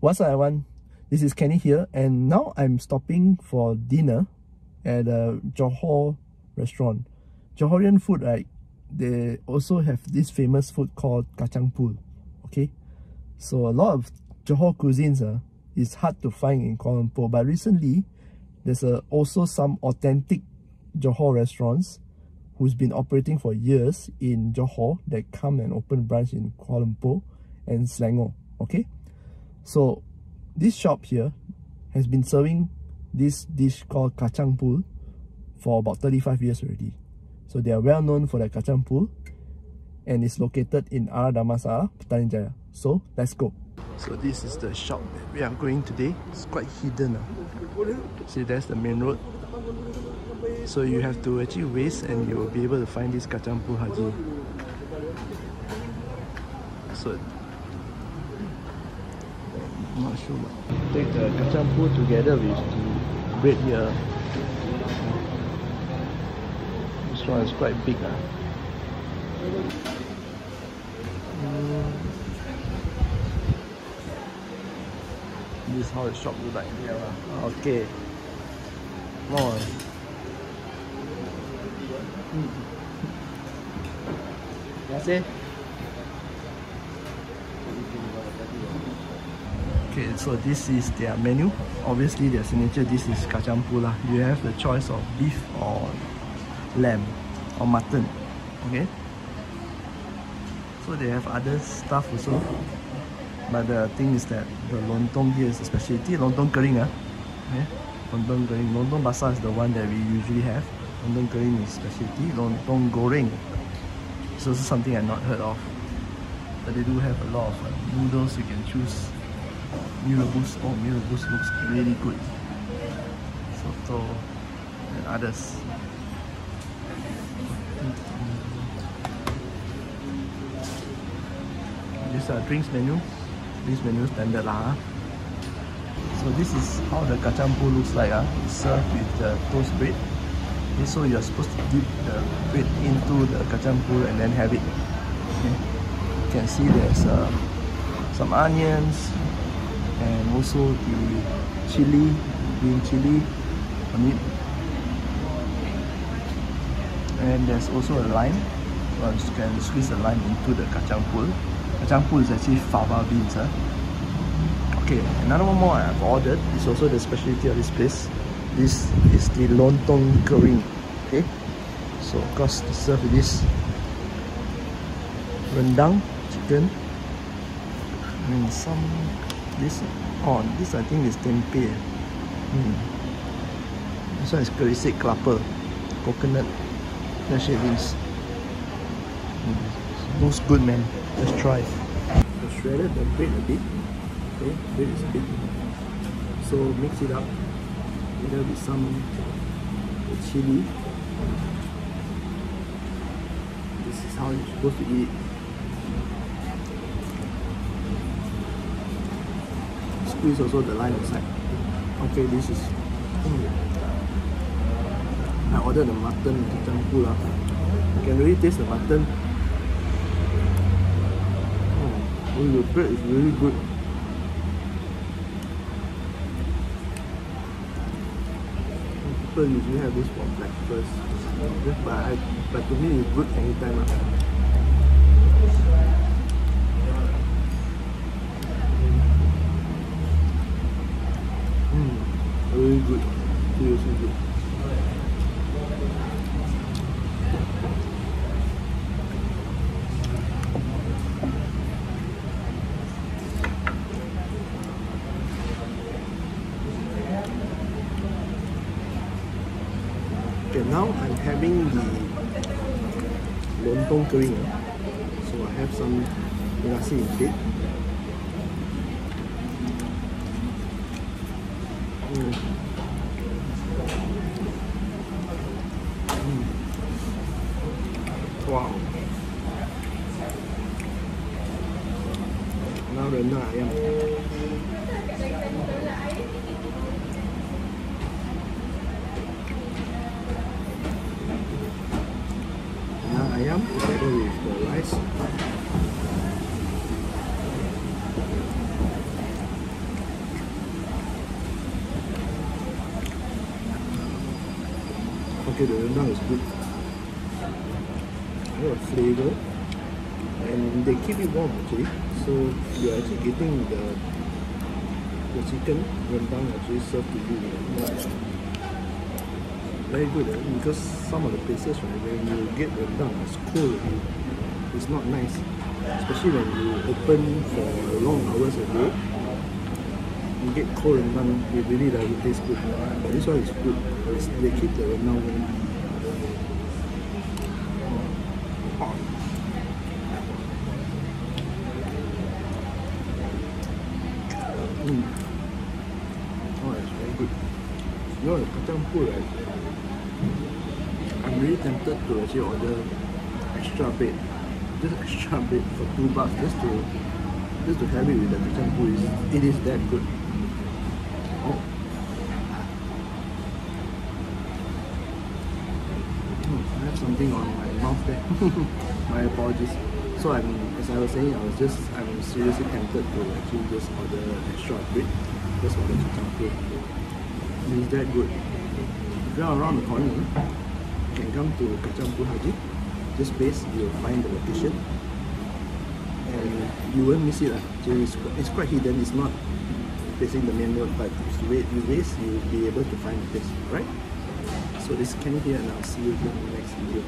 What's up everyone, this is Kenny here, and now I'm stopping for dinner at a Johor restaurant. Johorian food, right? They also have this famous food called Kacang. Okay, so a lot of Johor cuisines is hard to find in Kuala Lumpur, but recently there's also some authentic Johor restaurants who's been operating for years in Johor that come and open branch in Kuala Lumpur and Selangor. Okay, so this shop here has been serving this dish called Kacang for about 35 years already. So they are well known for their Kacang and it's located in Ara Damansara, Petaling Jaya. So let's go. So this is the shop that we are going today. It's quite hidden. See, there's the main road. So you have to actually waste and you will be able to find this Kacang Haji. So I'm not sure. Take the Kacang together with the bread here. This one is quite big. This is how the shop looks like. Okay. Come on. That's Okay, so this is their menu. Obviously their signature dish is Kacang lah. You have the choice of beef or lamb or mutton. Okay, so they have other stuff also, but the thing is that the lontong here is a specialty. Lontong kering, okay? Lontong kering, lontong basah is the one that we usually have. Lontong kering is specialty. Lontong goreng is also something I've not heard of, but they do have a lot of noodles you can choose. Mee rebus, oh, mee rebus looks really good. Soto and others. This is drinks menu. Drinks menu standard lah. So this is how the Kacang looks like. It's served with the toast bread. Okay, so you're supposed to dip the bread into the Kacang and then have it. Okay. You can see there's some onions and also the chili, green chili on it. And there's also a lime. So you can squeeze the lime into the Kacang Kacang is actually fava beans. Okay, another one more I've ordered is also the specialty of this place. This is the lontong kering. Okay, so of course to serve with this rendang chicken and some this I think is tempeh. This one is kerisik kelapa, coconut flesh beans. Looks good, man. Let's try. So shredded the bread a bit. Okay, bread is big. So mix it up either with some chili. This is how you're supposed to eat it. Squeeze also the lime inside. Okay, this is I ordered the mutton Kacang lah. You can really taste the mutton. The bread is really good. People usually have this for breakfast, but to me it's good anytime. Really good, seriously good. Okay, now I'm having the lontong kering. So I have some nasi instead. Wow. Now rendang ayam. ayam together with the rice. Okay, the rendang is good. A lot of flavor, and they keep it warm actually. So you're actually getting the chicken rendang actually served to you. Very good, because some of the places, right, when you get rendang, it's cold. It's not nice, especially when you open for long hours a day. You get cold rendang, it really doesn't taste good. But this one is good. They keep the rendang warm. Oh, it's very good. You know, the kacang food, right? I'm really tempted to actually order extra bed, just extra bed for $2, just to have it with the kacang food. It is that good. Oh. I have something on my mouth there. My apologies. So as I was saying, I'm seriously tempted to actually just order extra bed just for the kacang food. It is that good. If you're around the corner, you can come to Kacang Haji. This place, you'll find the location, and you won't miss it. It's quite hidden. It's not facing the main road, but if you race, you'll be able to find the place, right? So this is Kenny here, and I'll see you in the next video.